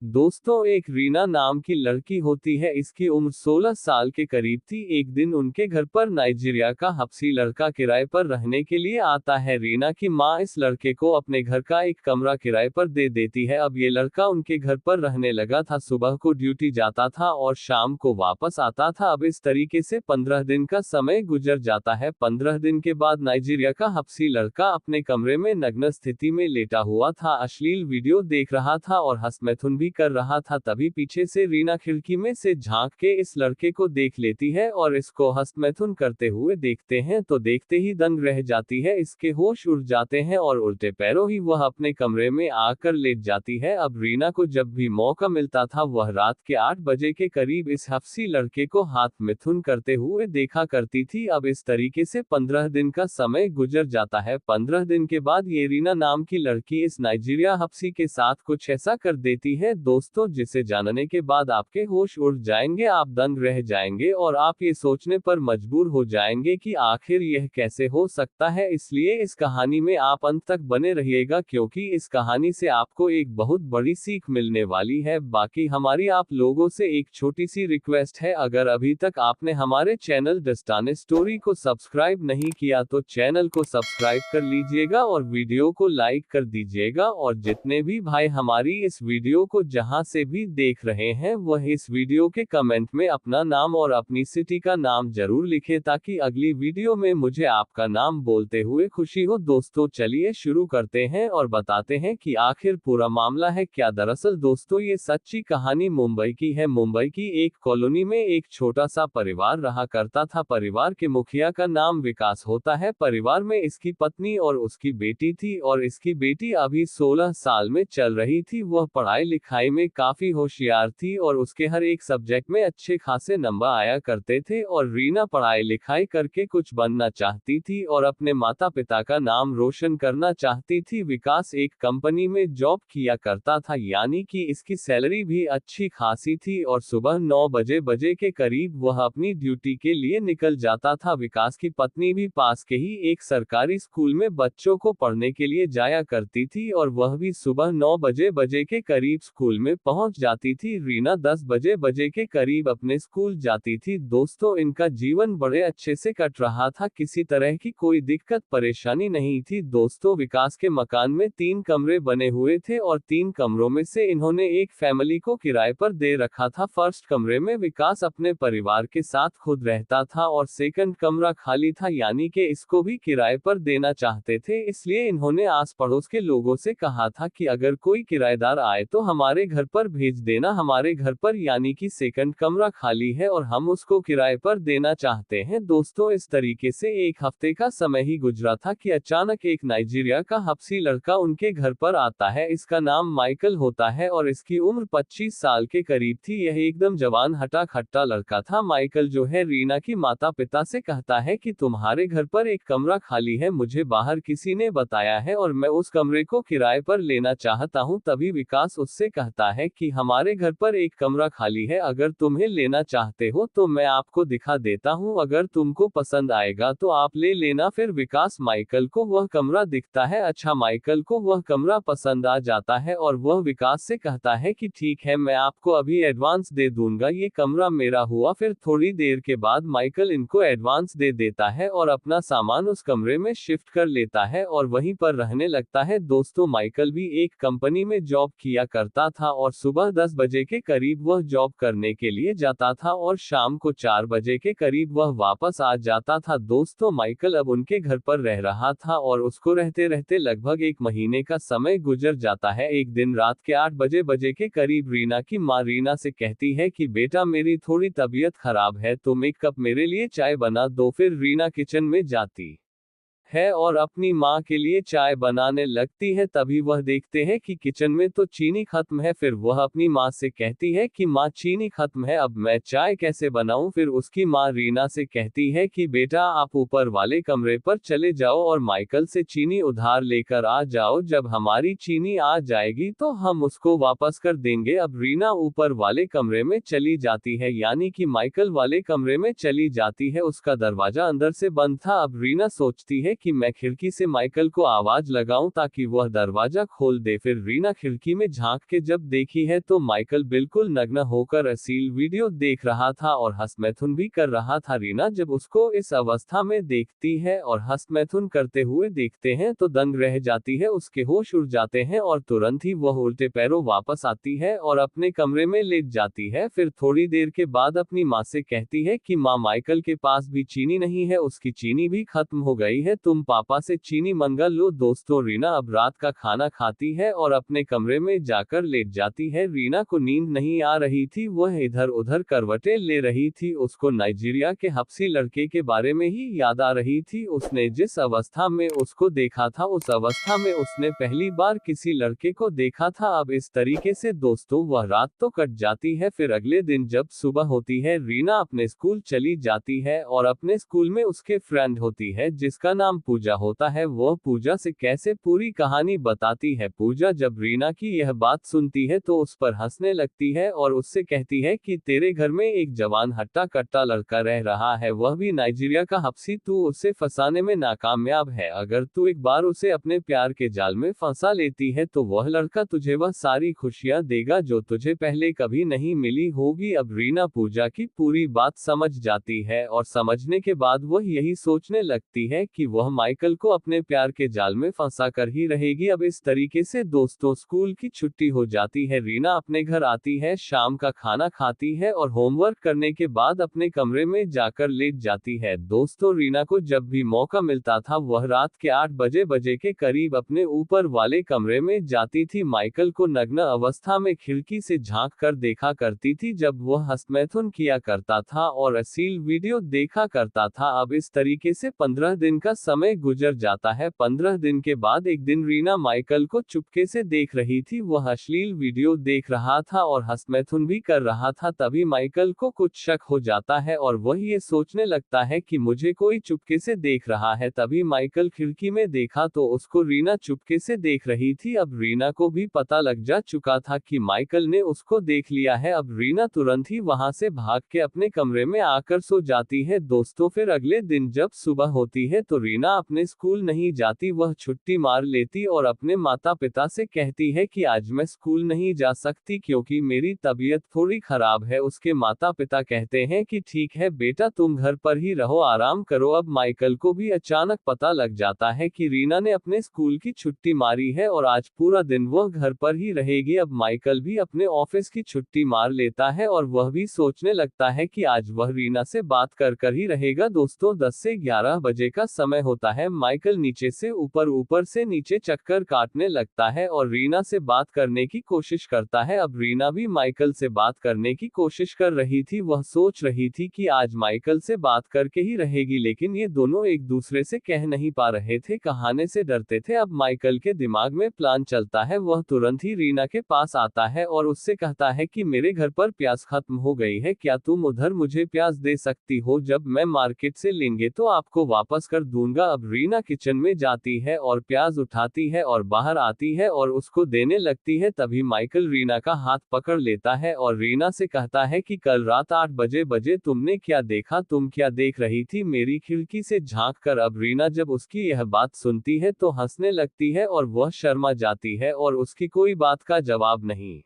दोस्तों, एक रीना नाम की लड़की होती है। इसकी उम्र 16 साल के करीब थी। एक दिन उनके घर पर नाइजीरिया का हबशी लड़का किराए पर रहने के लिए आता है। रीना की माँ इस लड़के को अपने घर का एक कमरा किराए पर दे देती है। अब ये लड़का उनके घर पर रहने लगा था। सुबह को ड्यूटी जाता था और शाम को वापस आता था। अब इस तरीके से 15 दिन का समय गुजर जाता है। 15 दिन के बाद नाइजीरिया का हबशी लड़का अपने कमरे में नग्न स्थिति में लेटा हुआ था, अश्लील वीडियो देख रहा था और हंसमैथुन भी कर रहा था। तभी पीछे से रीना खिड़की में से झांक के इस लड़के को देख लेती है और इसको हंसमैथुन करते हुए देखते हैं तो देखते ही दंग रह जाती है। इसके होश उड़ जाते हैं और उल्टे पैरों ही वह अपने कमरे में आकर लेट जाती है। अब रीना को जब भी मौका मिलता था वह रात के 8 बजे के करीब इस हफ्सी लड़के को हाथ मिथुन करते हुए देखा करती थी। अब इस तरीके से 15 दिन का समय गुजर जाता है। 15 दिन के बाद ये रीना नाम की लड़की इस नाइजीरिया हफ्सी के साथ कुछ ऐसा कर देती है दोस्तों, जिसे जानने के बाद आपके होश उड़ जाएंगे, आप दंग रह जाएंगे और आप ये सोचने पर मजबूर हो जाएंगे कि आखिर यह कैसे हो सकता है। इसलिए इस कहानी में आप अंत तक बने रहिएगा, क्योंकि इस कहानी से आपको एक बहुत बड़ी सीख मिलने वाली है। बाकी हमारी आप लोगों से एक छोटी सी रिक्वेस्ट है, अगर अभी तक आपने हमारे चैनल दस्ताने स्टोरी को सब्सक्राइब नहीं किया तो चैनल को सब्सक्राइब कर लीजिएगा और वीडियो को लाइक कर दीजिएगा। और जितने भी भाई हमारी इस वीडियो को जहां से भी देख रहे हैं वह इस वीडियो के कमेंट में अपना नाम और अपनी सिटी का नाम जरूर लिखें, ताकि अगली वीडियो में मुझे आपका नाम बोलते हुए खुशी हो। दोस्तों चलिए शुरू करते हैं और बताते हैं कि आखिर पूरा मामला है क्या। दरअसल दोस्तों ये सच्ची कहानी मुंबई की है। मुंबई की एक कॉलोनी में एक छोटा सा परिवार रहा करता था। परिवार के मुखिया का नाम विकास होता है। परिवार में इसकी पत्नी और उसकी बेटी थी और इसकी बेटी अभी 16 साल में चल रही थी। वह पढ़ाई लिखाई में काफी होशियार थी और उसके हर एक सब्जेक्ट में अच्छे खासे नंबर आया करते थे। और रीना पढ़ाई लिखाई करके कुछ बनना चाहती थी और अपने माता पिता का नाम रोशन करना चाहती थी। विकास एक कंपनी में जॉब किया करता था, यानी कि इसकी सैलरी भी अच्छी खासी थी और सुबह 9 बजे के करीब वह अपनी ड्यूटी के लिए निकल जाता था। विकास की पत्नी भी पास के ही एक सरकारी स्कूल में बच्चों को पढ़ने के लिए जाया करती थी और वह भी सुबह 9 बजे के करीब स्कूल में पहुंच जाती थी। रीना 10 बजे के करीब अपने स्कूल जाती थी। दोस्तों इनका जीवन बड़े अच्छे से कट रहा था, किसी तरह की कोई दिक्कत परेशानी नहीं थी। दोस्तों विकास के मकान में 3 कमरे बने हुए थे और 3 कमरों में से इन्होंने एक फैमिली को किराए पर दे रखा था। फर्स्ट कमरे में विकास अपने परिवार के साथ खुद रहता था और सेकंड कमरा खाली था, यानी कि इसको भी किराए पर देना चाहते थे। इसलिए इन्होंने आस पड़ोस के लोगों से कहा था कि अगर कोई किराएदार आए तो हमारे घर पर भेज देना, हमारे घर पर, यानी कि सेकंड कमरा खाली है और हम उसको किराए पर देना चाहते हैं। दोस्तों इस तरीके से एक हफ्ते का समय ही गुजरा था कि अचानक एक नाइजीरिया का हबशी लड़का उनके घर पर आता है। इसका नाम माइकल होता है और इसकी उम्र 25 साल के करीब थी। यह एकदम जवान हटा खट्टा लड़का था। माइकल जो है रीना की माता पिता से कहता है कि तुम्हारे घर पर एक कमरा खाली है, मुझे बाहर किसी ने बताया है और मैं उस कमरे को किराए पर लेना चाहता हूं। तभी विकास उससे कहता है कि हमारे घर पर एक कमरा खाली है, अगर तुम्हें लेना चाहते हो तो मैं आपको दिखा देता हूं, अगर तुमको पसंद आएगा तो आप ले लेना। फिर विकास माइकल को वह कमरा दिखता है। अच्छा, माइकल को वह कमरा पसंद आ जाता है और वह विकास से कहता है कि ठीक है, मैं आपको अभी एडवांस दे दूंगा, ये कमरा मेरा हुआ। फिर थोड़ी देर के बाद माइकल इनको एडवांस दे देता है और अपना सामान उस कमरे में शिफ्ट कर लेता है और वहीं पर रहने लगता है। दोस्तों माइकल भी एक कंपनी में जॉब किया करता था और सुबह 10 बजे के करीब वह जॉब करने के लिए जाता था और शाम को 4 बजे के करीब वह वापस आ जाता था। दोस्तों माइकल अब उनके घर पर रह रहा था और उसको रहते रहते लगभग 1 महीने का समय गुजर जाता है। एक दिन रात के 8 बजे के करीब रीना की माँ रीना से कहती है कि बेटा मेरी थोड़ी तबीयत खराब है, तुम 1 कप मेरे लिए चाय बना दो। फिर रीना किचन में जाती है और अपनी माँ के लिए चाय बनाने लगती है। तभी वह देखते हैं कि किचन में तो चीनी खत्म है। फिर वह अपनी माँ से कहती है कि माँ चीनी खत्म है, अब मैं चाय कैसे बनाऊं। फिर उसकी माँ रीना से कहती है कि बेटा आप ऊपर वाले कमरे पर चले जाओ और माइकल से चीनी उधार लेकर आ जाओ, जब हमारी चीनी आ जाएगी तो हम उसको वापस कर देंगे। अब रीना ऊपर वाले कमरे में चली जाती है, यानी कि माइकल वाले कमरे में चली जाती है। उसका दरवाजा अंदर से बंद था। अब रीना सोचती है कि मैं खिड़की से माइकल को आवाज लगाऊं ताकि वह दरवाजा खोल दे। फिर रीना खिड़की में झांक के जब देखी है तो माइकल बिल्कुल नग्न होकर अश्लील वीडियो देख रहा था और हंसमैथुन भी कर रहा था। रीना जब उसको इस अवस्था में देखती है और हंसमैथुन करते हुए देखते हैं तो दंग रह जाती है, उसके होश उड़ जाते हैं और तुरंत ही वह उल्टे पैरों वापस आती है और अपने कमरे में लेट जाती है। फिर थोड़ी देर के बाद अपनी माँ से कहती है कि माँ, माइकल के पास भी चीनी नहीं है, उसकी चीनी भी खत्म हो गई है, तुम पापा से चीनी मंगा लो। दोस्तों, रीना अब रात का खाना खाती है और अपने कमरे में जाकर लेट जाती है। रीना को नींद नहीं आ रही थी, वह इधर उधर करवटें ले रही थी। उसको नाइजीरिया के हबशी लड़के के बारे में ही याद आ रही थी। उसने जिस अवस्था में उसको देखा था उस अवस्था में उसने पहली बार किसी लड़के को देखा था। अब इस तरीके से दोस्तों वह रात तो कट जाती है। फिर अगले दिन जब सुबह होती है, रीना अपने स्कूल चली जाती है और अपने स्कूल में उसके फ्रेंड होती है जिसका नाम पूजा होता है। वह पूजा से कैसे पूरी कहानी बताती है। पूजा जब रीना की यह बात सुनती है तो उस पर हंसने लगती है और उससे कहती है कि तेरे घर में एक जवान हट्टा कट्टा लड़का रह रहा है, वह भी नाइजीरिया का हबशी, तू उसे फंसाने में नाकामयाब है। अगर तू एक बार उसे अपने प्यार के जाल में फंसा लेती है तो वह लड़का तुझे वह सारी खुशियां देगा जो तुझे पहले कभी नहीं मिली होगी। अब रीना पूजा की पूरी बात समझ जाती है और समझने के बाद वह यही सोचने लगती है कि वह माइकल को अपने प्यार के जाल में फंसा कर ही रहेगी। अब इस तरीके से दोस्तों स्कूल की छुट्टी हो जाती है, रीना अपने घर आती है, शाम का खाना खाती है और होमवर्क करने के बाद अपने कमरे में जाकर लेट जाती है। दोस्तों, रीना को जब भी मौका मिलता था वह रात के 8 बजे के करीब अपने ऊपर वाले कमरे में जाती थी। माइकल को नग्न अवस्था में खिड़की से झांक कर देखा करती थी जब वह हंसमैथुन किया करता था और अश्लील वीडियो देखा करता था। अब इस तरीके से 15 दिन का समय गुजर जाता है। 15 दिन के बाद एक दिन रीना माइकल को चुपके से देख रही थी, वह अश्लील वीडियो देख रहा था और हंसमैथुन भी कर रहा था। तभी माइकल को कुछ शक हो जाता है और वह ये सोचने लगता है कि मुझे कोई चुपके से देख रहा है। तभी माइकल खिड़की में देखा तो उसको रीना चुपके से देख रही थी। अब रीना को भी पता लग जा चुका था कि माइकल ने उसको देख लिया है। अब रीना तुरंत ही वहां से भाग के अपने कमरे में आकर सो जाती है। दोस्तों, फिर अगले दिन जब सुबह होती है तो रीना अपने स्कूल नहीं जाती, वह छुट्टी मार लेती और अपने माता पिता से कहती है कि आज मैं स्कूल नहीं जा सकती क्योंकि मेरी तबीयत थोड़ी खराब है। उसके माता पिता कहते हैं कि ठीक है बेटा, तुम घर पर ही रहो, आराम करो। अब माइकल को भी अचानक पता लग जाता है कि रीना ने अपने स्कूल की छुट्टी मारी है और आज पूरा दिन वह घर पर ही रहेगी। अब माइकल भी अपने ऑफिस की छुट्टी मार लेता है और वह भी सोचने लगता है कि आज वह रीना से बात कर ही रहेगा। दोस्तों, 10 से 11 बजे का समय होता है। माइकल नीचे से ऊपर, ऊपर से नीचे चक्कर काटने लगता है और रीना से बात करने की कोशिश करता है। अब रीना भी माइकल से बात करने की कोशिश कर रही थी, वह सोच रही थी कि आज माइकल से बात करके ही रहेगी, लेकिन ये दोनों एक दूसरे से कह नहीं पा रहे थे, कहाने से डरते थे। अब माइकल के दिमाग में प्लान चलता है, वह तुरंत ही रीना के पास आता है और उससे कहता है कि मेरे घर पर प्याज खत्म हो गई है, क्या तुम उधर मुझे प्याज दे सकती हो? जब मैं मार्केट से लेंगे तो आपको वापस कर दूंगा। अब रीना किचन में जाती है और प्याज उठाती है और बाहर आती है और उसको देने लगती है। तभी माइकल रीना का हाथ पकड़ लेता है और रीना से कहता है कि कल रात 8 बजे तुमने क्या देखा? तुम क्या देख रही थी मेरी खिड़की से झांक कर? अब रीना जब उसकी यह बात सुनती है तो हंसने लगती है और वह शर्मा जाती है और उसकी कोई बात का जवाब नहीं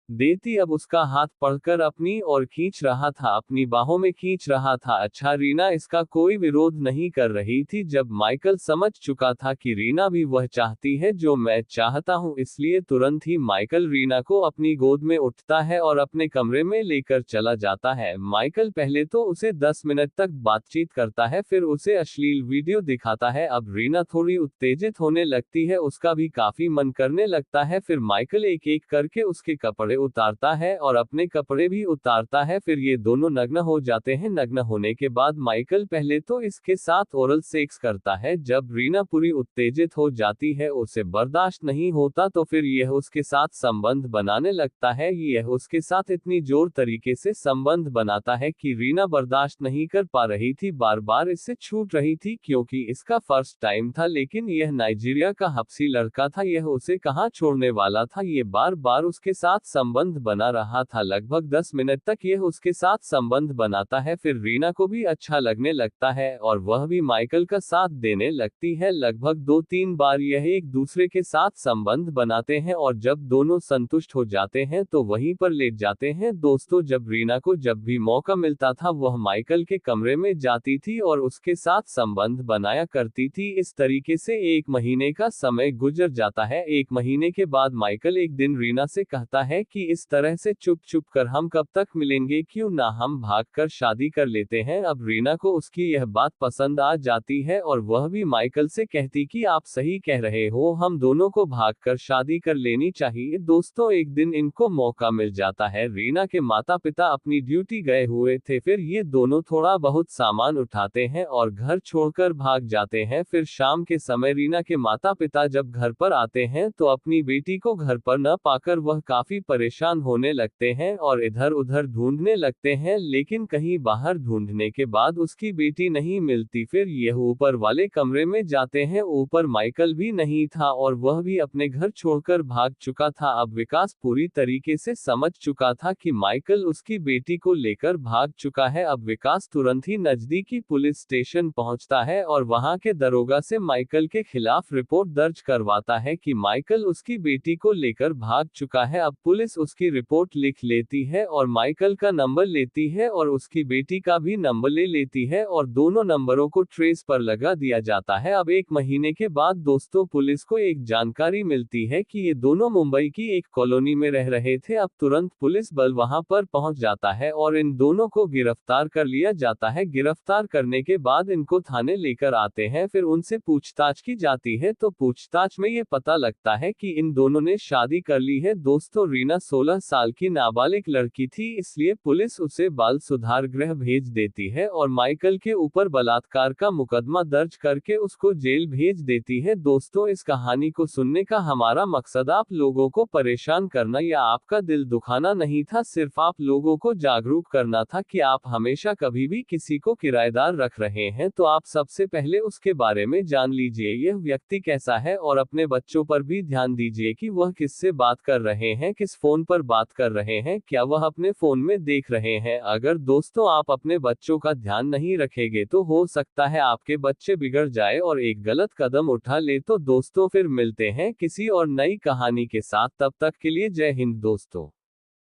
देती। अब उसका हाथ पकड़कर अपनी ओर खींच रहा था, अपनी बाहों में खींच रहा था। अच्छा, रीना इसका कोई विरोध नहीं कर रही थी। जब माइकल समझ चुका था कि रीना भी वह चाहती है जो मैं चाहता हूं, इसलिए तुरंत ही माइकल रीना को अपनी गोद में उठता है और अपने कमरे में लेकर चला जाता है। माइकल पहले तो उसे 10 मिनट तक बातचीत करता है, फिर उसे अश्लील वीडियो दिखाता है। अब रीना थोड़ी उत्तेजित होने लगती है, उसका भी काफी मन करने लगता है। फिर माइकल एक एक करके उसके कपड़े उतारता है और अपने कपड़े भी उतारता है, फिर ये दोनों नग्न हो जाते हैं। नग्न होने के बाद माइकल पहले तो इसके साथ ओरल सेक्स करता है। जब रीना पूरी उत्तेजित हो जाती है, उसे बर्दाश्त नहीं होता, तो फिर यह उसके साथ संबंध बनाने लगता है। यह उसके साथ इतनी जोर तरीके से संबंध बनाता है कि रीना बर्दाश्त नहीं कर पा रही थी, बार बार इससे छूट रही थी क्योंकि इसका फर्स्ट टाइम था। लेकिन यह नाइजीरिया का हबशी लड़का था, यह उसे कहाँ छोड़ने वाला था, ये बार बार उसके साथ संबंध बना रहा था। लगभग 10 मिनट तक यह उसके साथ संबंध बनाता है, फिर रीना को भी अच्छा लगने लगता है और वह भी माइकल का साथ देने लगती है। लगभग 2-3 बार यह एक दूसरे के साथ संबंध बनाते हैं और जब दोनों संतुष्ट हो जाते हैं तो वहीं पर लेट जाते हैं। दोस्तों, जब रीना को जब भी मौका मिलता था वह माइकल के कमरे में जाती थी और उसके साथ संबंध बनाया करती थी। इस तरीके से 1 महीने का समय गुजर जाता है। 1 महीने के बाद माइकल एक दिन रीना से कहता है कि इस तरह से चुप चुप कर हम कब तक मिलेंगे, क्यों ना हम भागकर शादी कर लेते हैं। अब रीना को उसकी यह बात पसंद आ जाती है और वह भी माइकल से कहती कि आप सही कह रहे हो, हम दोनों को भागकर शादी कर लेनी चाहिए। दोस्तों, एक दिन इनको मौका मिल जाता है। रीना के माता पिता अपनी ड्यूटी गए हुए थे, फिर ये दोनों थोड़ा बहुत सामान उठाते हैं और घर छोड़कर भाग जाते हैं। फिर शाम के समय रीना के माता पिता जब घर पर आते हैं तो अपनी बेटी को घर पर न पाकर वह काफी परेशान होने लगते हैं और इधर उधर ढूंढने लगते हैं, लेकिन कहीं बाहर ढूंढने के बाद उसकी बेटी नहीं मिलती। फिर यह ऊपर वाले कमरे में जाते हैं, ऊपर माइकल भी नहीं था और वह भी अपने घर छोड़कर भाग चुका था। अब विकास पूरी तरीके से समझ चुका था कि माइकल उसकी बेटी को लेकर भाग चुका है। अब विकास तुरंत ही नजदीकी पुलिस स्टेशन पहुंचता है और वहां के दरोगा से माइकल के खिलाफ रिपोर्ट दर्ज करवाता है कि माइकल उसकी बेटी को लेकर भाग चुका है। अब पुलिस उसकी रिपोर्ट लिख लेती है और माइकल का नंबर लेती है और उसकी बेटी का भी नंबर ले लेती है और दोनों नंबरों को ट्रेस पर लगा दिया जाता है। अब 1 महीने के बाद दोस्तों पुलिस को एक जानकारी मिलती है कि ये दोनों मुंबई की एक कॉलोनी में रह रहे थे। अब तुरंत पुलिस बल वहां पर पहुंच जाता है और इन दोनों को गिरफ्तार कर लिया जाता है। गिरफ्तार करने के बाद इनको थाने लेकर आते हैं, फिर उनसे पूछताछ की जाती है तो पूछताछ में ये पता लगता है कि इन दोनों ने शादी कर ली है। दोस्तों, रीना 16 साल की नाबालिग लड़की थी, इसलिए पुलिस उसे बाल सुधार गृह भेज देती है और माइकल के ऊपर बलात्कार का मुकदमा दर्ज करके उसको जेल भेज देती है। दोस्तों, इस कहानी को सुनने का हमारा मकसद आप लोगों को परेशान करना या आपका दिल दुखाना नहीं था, सिर्फ आप लोगों को जागरूक करना था कि आप हमेशा कभी भी किसी को किराएदार रख रहे हैं तो आप सबसे पहले उसके बारे में जान लीजिए, यह व्यक्ति कैसा है, और अपने बच्चों पर भी ध्यान दीजिए कि वह किससे बात कर रहे हैं, किस फोन पर बात कर रहे हैं, क्या वह अपने फोन में देख रहे हैं। अगर दोस्तों आप अपने बच्चों का ध्यान नहीं रखेंगे तो हो सकता है आपके बच्चे बिगड़ जाए और एक गलत कदम उठा ले। तो दोस्तों, फिर मिलते हैं किसी और नई कहानी के साथ, तब तक के लिए जय हिंद दोस्तों।